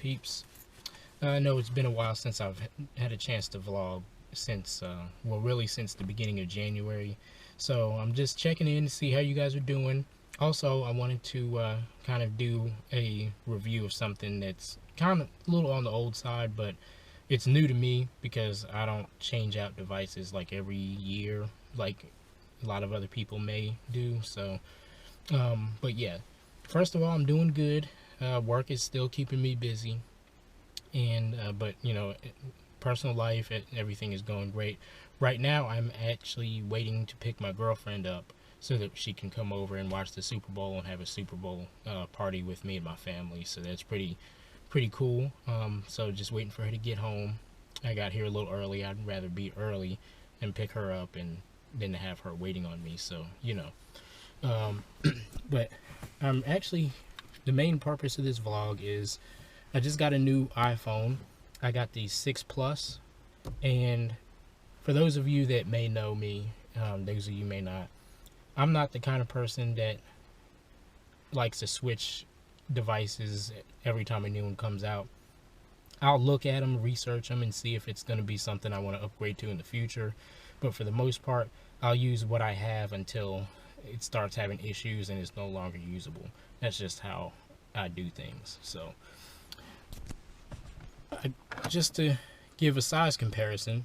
peeps? I know it's been a while since I've had a chance to vlog since, well, really since the beginning of January. So I'm just checking in to see how you guys are doing. Also, I wanted to kind of do a review of something that's kind of a little on the old side, but it's new to me because I don't change out devices like every year like a lot of other people may do. So, but yeah, first of all, I'm doing good. Work is still keeping me busy, and but you know, personal life, everything is going great. Right now, I'm actually waiting to pick my girlfriend up so that she can come over and watch the Super Bowl and have a Super Bowl party with me and my family. So that's pretty cool. So just waiting for her to get home. I got here a little early. I'd rather be early and pick her up and than to have her waiting on me. So you know, but I'm actually, the main purpose of this vlog is I just got a new iPhone. I got the 6 Plus, and for those of you that may know me, those of you may not, I'm not the kind of person that likes to switch devices every time a new one comes out. I'll look at them, research them, and see if it's going to be something I want to upgrade to in the future. But for the most part, I'll use what I have until it starts having issues and it's no longer usable. That's just how I do things. So, just to give a size comparison,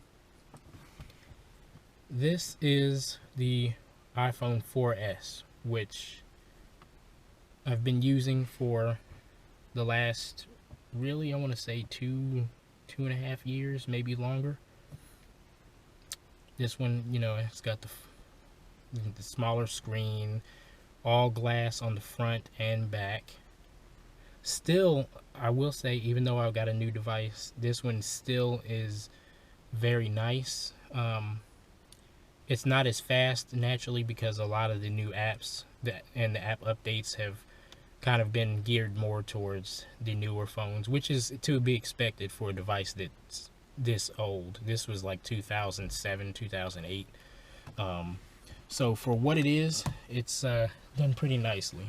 this is the iPhone 4S, which I've been using for the last, really, I want to say two and a half years, maybe longer. This one, you know, it's got the smaller screen, all glass on the front and back. Still, I will say, even though I've got a new device, this one still is very nice. It's not as fast naturally because a lot of the new apps and the app updates have kind of been geared more towards the newer phones, which is to be expected for a device that's this old. This was like 2007, 2008. So for what it is, it's done pretty nicely.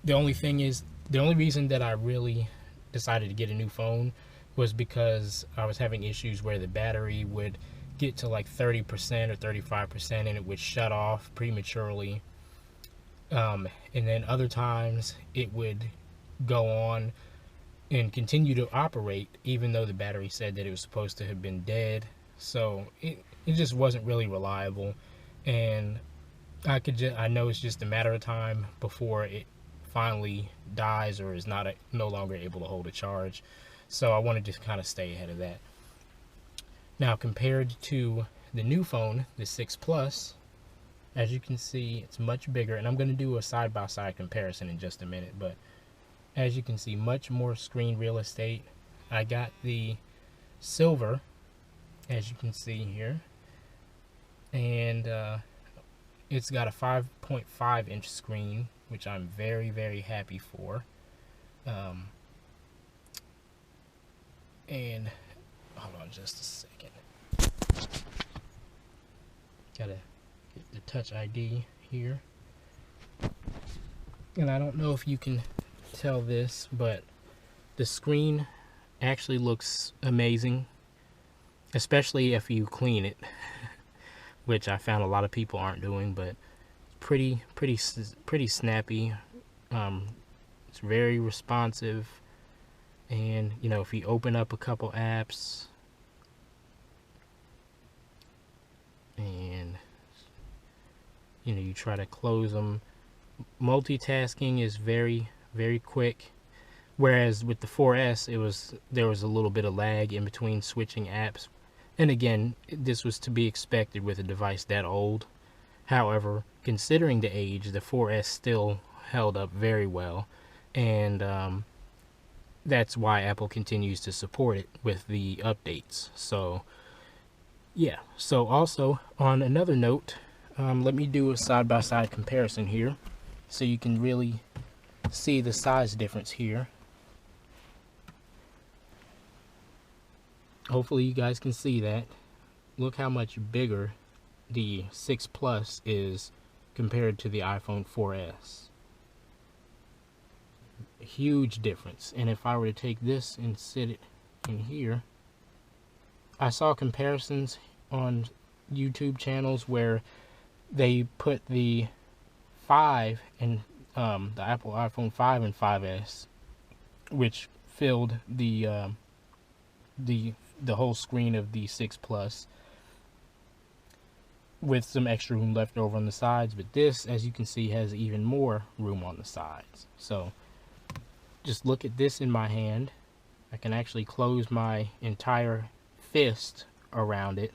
The only thing is, the only reason that I really decided to get a new phone was because I was having issues where the battery would get to like 30% or 35% and it would shut off prematurely. And then other times it would go on and continue to operate even though the battery said that it was supposed to have been dead. So it just wasn't really reliable, and I know it's just a matter of time before it finally dies or is no longer able to hold a charge. So I wanted to kind of stay ahead of that. Now, compared to the new phone, the 6 Plus, as you can see, it's much bigger, and I'm going to do a side-by-side comparison in just a minute, but as you can see, much more screen real estate. I got the silver, as you can see here, and it's got a 5.5 inch screen, which I'm very, very happy for. And hold on just a second. Gotta get the Touch ID here. And I don't know if you can tell this, but the screen actually looks amazing, especially if you clean it, which I found a lot of people aren't doing, but pretty snappy. It's very responsive, and you know, if you open up a couple apps and you know, you try to close them, multitasking is very quick. Whereas with the 4S, there was a little bit of lag in between switching apps. And again, this was to be expected with a device that old. However, considering the age, the 4S still held up very well, and that's why Apple continues to support it with the updates. So yeah. So also, on another note, let me do a side-by-side comparison here so you can really see the size difference here. Hopefully you guys can see that. Look how much bigger the 6 Plus is compared to the iPhone 4S. a huge difference. And if I were to take this and sit it in here, I saw comparisons on YouTube channels where they put the 5 and the Apple iPhone 5 and 5S, which filled the whole screen of the 6 Plus, with some extra room left over on the sides. But this, as you can see, has even more room on the sides. So just look at this in my hand. I can actually close my entire fist around it,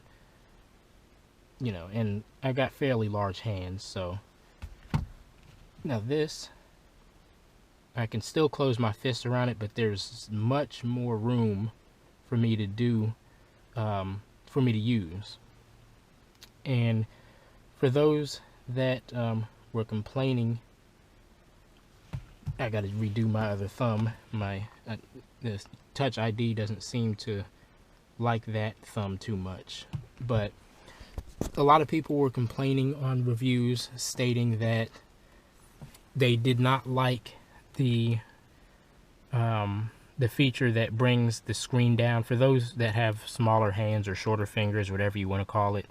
you know, and I've got fairly large hands. So now this, I can still close my fist around it, but there's much more room for me to do, for me to use. And for those that were complaining, I got to redo my other thumb. This Touch ID doesn't seem to like that thumb too much. But a lot of people were complaining on reviews stating that they did not like the feature that brings the screen down. For those that have smaller hands or shorter fingers, whatever you want to call it,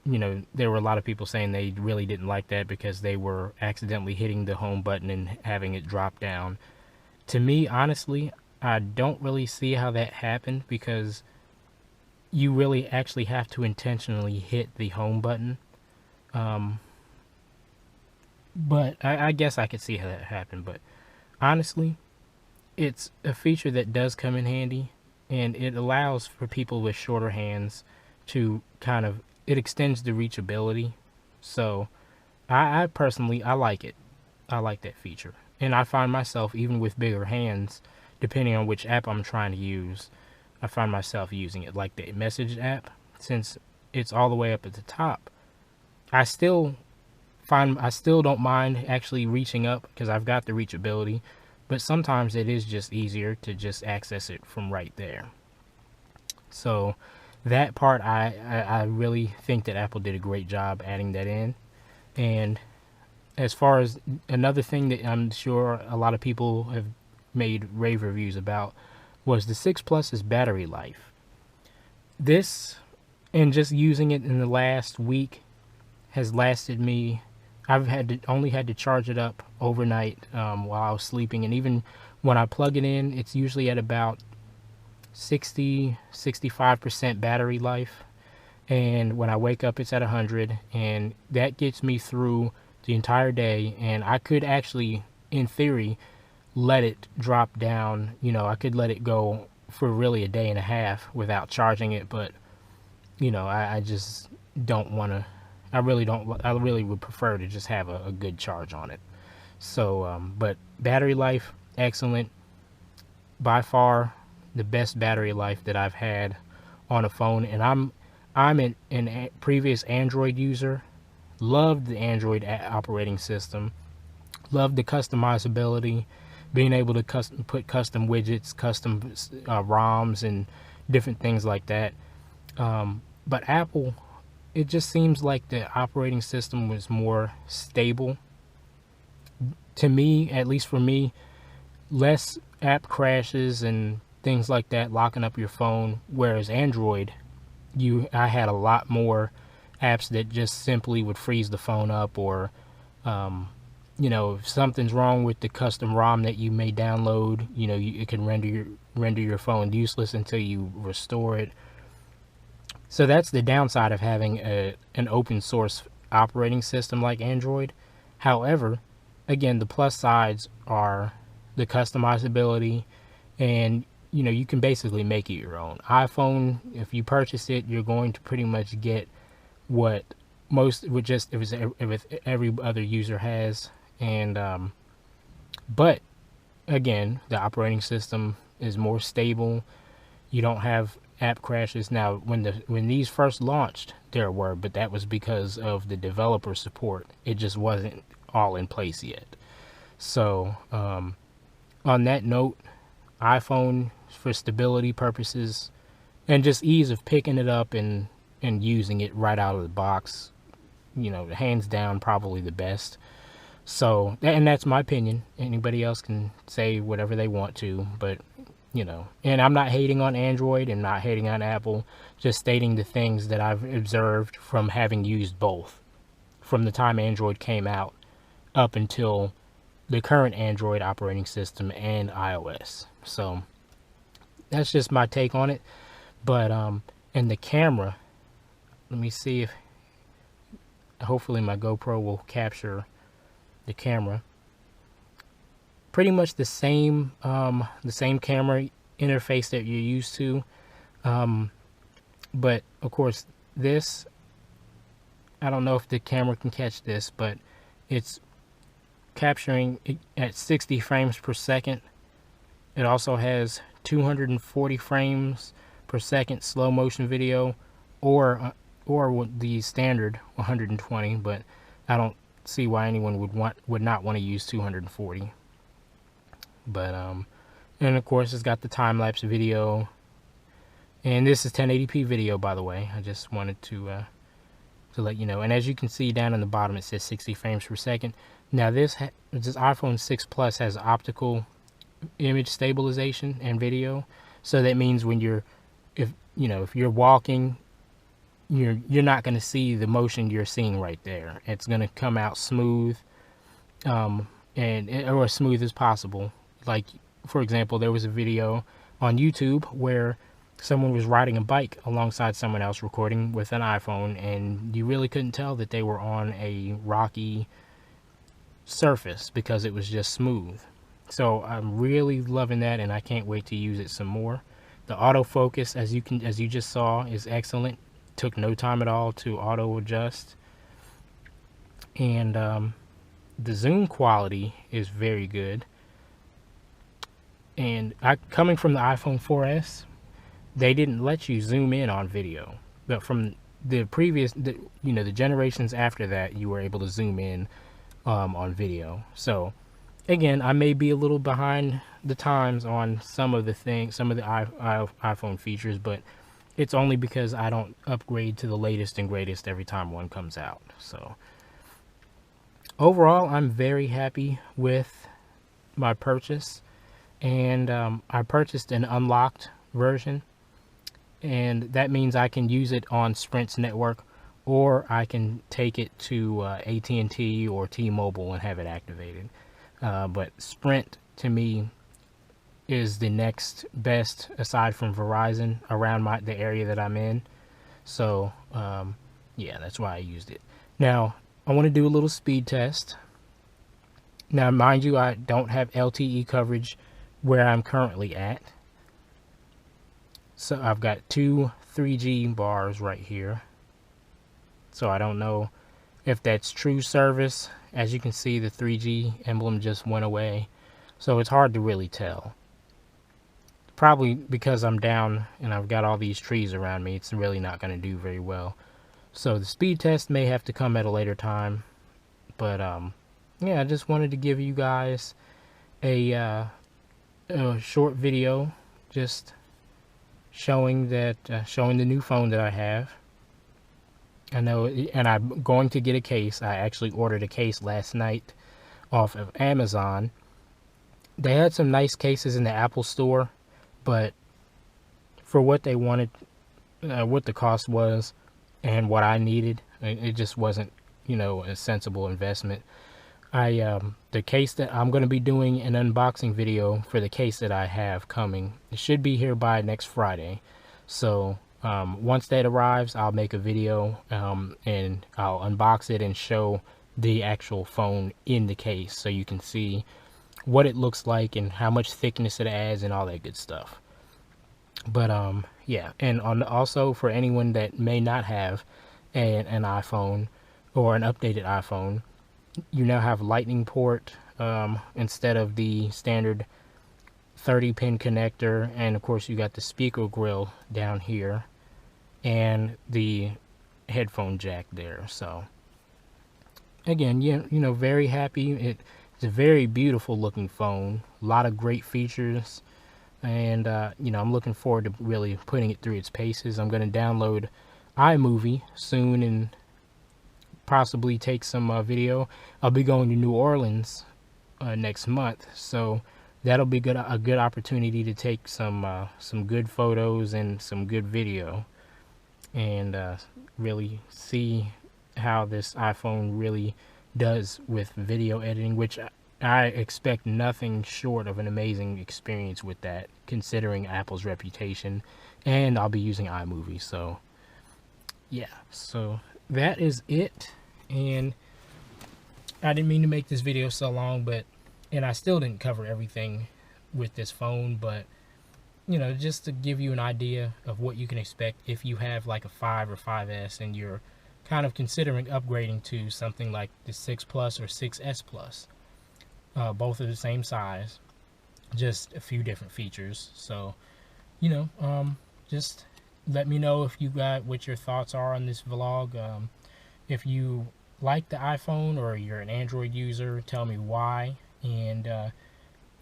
you know, there were a lot of people saying they really didn't like that because they were accidentally hitting the home button and having it drop down. To me, honestly, I don't really see how that happened, because you really actually have to intentionally hit the home button. But I guess I could see how that happened. But honestly, it's a feature that does come in handy, and it allows for people with shorter hands to kind of, it extends the reachability. So I personally, I like it. I like that feature. And I find myself, even with bigger hands, depending on which app I'm trying to use, I find myself using it. Like the message app, since it's all the way up at the top, I still don't mind actually reaching up, because I've got the reachability. But sometimes it is just easier to just access it from right there. So that part, I really think that Apple did a great job adding that in. And as far as another thing that I'm sure a lot of people have made rave reviews about, was the 6 Plus's battery life. This, and just using it in the last week, has lasted me. I've only had to charge it up overnight while I was sleeping, and even when I plug it in, it's usually at about 65% battery life, and when I wake up it's at 100, and that gets me through the entire day. And I could actually, in theory, let it drop down. You know, I could let it go for really a day and a half without charging it, but you know, I just don't want to. I really would prefer to just have a good charge on it. So but battery life, excellent. By far the best battery life that I've had on a phone. And I'm a previous Android user. Loved the Android operating system. Loved the customizability, being able to put custom widgets, custom ROMs, and different things like that. But Apple, it just seems like the operating system was more stable. To me, at least for me, less app crashes and things like that locking up your phone. Whereas Android, I had a lot more apps that just simply would freeze the phone up, or you know, if something's wrong with the custom ROM that you may download, you know, it can render your phone useless until you restore it. So that's the downside of having an open source operating system like Android. However, again, the plus sides are the customizability, and you know, you can basically make it your own. iPhone, if you purchase it, you're going to pretty much get what every other user has. And but again, the operating system is more stable. You don't have app crashes. Now, when these first launched, there were, but that was because of the developer support. It just wasn't all in place yet. So on that note, iPhone, for stability purposes and just ease of picking it up and using it right out of the box, you know, hands down, probably the best. So, and that's my opinion. Anybody else can say whatever they want to, but you know, and I'm not hating on Android and not hating on Apple, just stating the things that I've observed from having used both from the time Android came out up until the current Android operating system and iOS. So that's just my take on it. But and the camera, let me see if hopefully my GoPro will capture the camera. Pretty much the same camera interface that you're used to, but of course this, I don't know if the camera can catch this, but it's capturing at 60 frames per second. It also has 240 frames per second slow motion video, or the standard 120, but I don't see why anyone would not want to use 240. But and of course it's got the time-lapse video, and this is 1080p video, by the way. I just wanted to let you know. And as you can see down in the bottom, it says 60 frames per second. Now this iPhone 6 Plus has optical image stabilization and video, so that means when if you're walking, you're not going to see the motion you're seeing right there. It's going to come out smooth, or as smooth as possible. Like, for example, there was a video on YouTube where someone was riding a bike alongside someone else recording with an iPhone, and you really couldn't tell that they were on a rocky surface because it was just smooth. So I'm really loving that, and I can't wait to use it some more. The autofocus, as you just saw, is excellent. Took no time at all to auto adjust, and the zoom quality is very good. And coming from the iPhone 4S, they didn't let you zoom in on video, but from the previous, the generations after that, you were able to zoom in on video. So again, I may be a little behind the times on some of the iPhone features, but it's only because I don't upgrade to the latest and greatest every time one comes out. So overall, I'm very happy with my purchase. And I purchased an unlocked version, and that means I can use it on Sprint's network, or I can take it to AT&T or T-Mobile and have it activated. But Sprint, to me, is the next best aside from Verizon around the area that I'm in. So yeah, that's why I used it. Now I want to do a little speed test. Now mind you, I don't have LTE coverage where I'm currently at. So I've got two 3G bars right here. So I don't know if that's true service. As you can see, the 3G emblem just went away. So it's hard to really tell. Probably because I'm down and I've got all these trees around me, it's really not going to do very well. So the speed test may have to come at a later time. But yeah, I just wanted to give you guys a short video just showing the new phone that I have. I know, and I'm going to get a case. I actually ordered a case last night off of Amazon. They had some nice cases in the Apple store, but for what they wanted, what the cost was and what I needed, it just wasn't, a sensible investment. The case that I'm going to be doing an unboxing video for, the case that I have coming, it should be here by next Friday. So once that arrives, I'll make a video and I'll unbox it and show the actual phone in the case, so you can see what it looks like and how much thickness it adds and all that good stuff. But yeah, and also for anyone that may not have an iPhone or an updated iPhone, you now have Lightning port instead of the standard 30-pin connector, and of course you got the speaker grill down here and the headphone jack there. So again, very happy. It's a very beautiful looking phone, a lot of great features, and I'm looking forward to really putting it through its paces. I'm going to download iMovie soon, and possibly take some video. I'll be going to New Orleans next month, so that'll be a good opportunity to take some good photos and some good video, and really see how this iPhone really does with video editing, which I expect nothing short of an amazing experience with that, considering Apple's reputation. And I'll be using iMovie, so yeah. So that is it. And I didn't mean to make this video so long, and I still didn't cover everything with this phone, but you know, just to give you an idea of what you can expect if you have like a 5 or 5S and you're kind of considering upgrading to something like the 6 Plus or 6S Plus. Both are the same size, just a few different features. So, you know, just let me know if you got what your thoughts are on this vlog. If you like the iPhone or you're an Android user, tell me why. And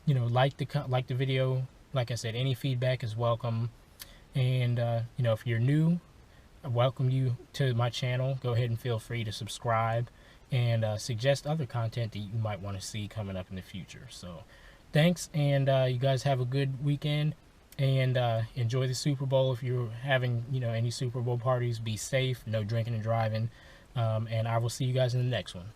you know, like the video. Like I said, any feedback is welcome. And you know, if you're new, I welcome you to my channel. Go ahead and feel free to subscribe and suggest other content that you might want to see coming up in the future. So thanks, and you guys have a good weekend, and enjoy the Super Bowl. If you're having, you know, any Super Bowl parties, be safe, no drinking and driving, and I will see you guys in the next one.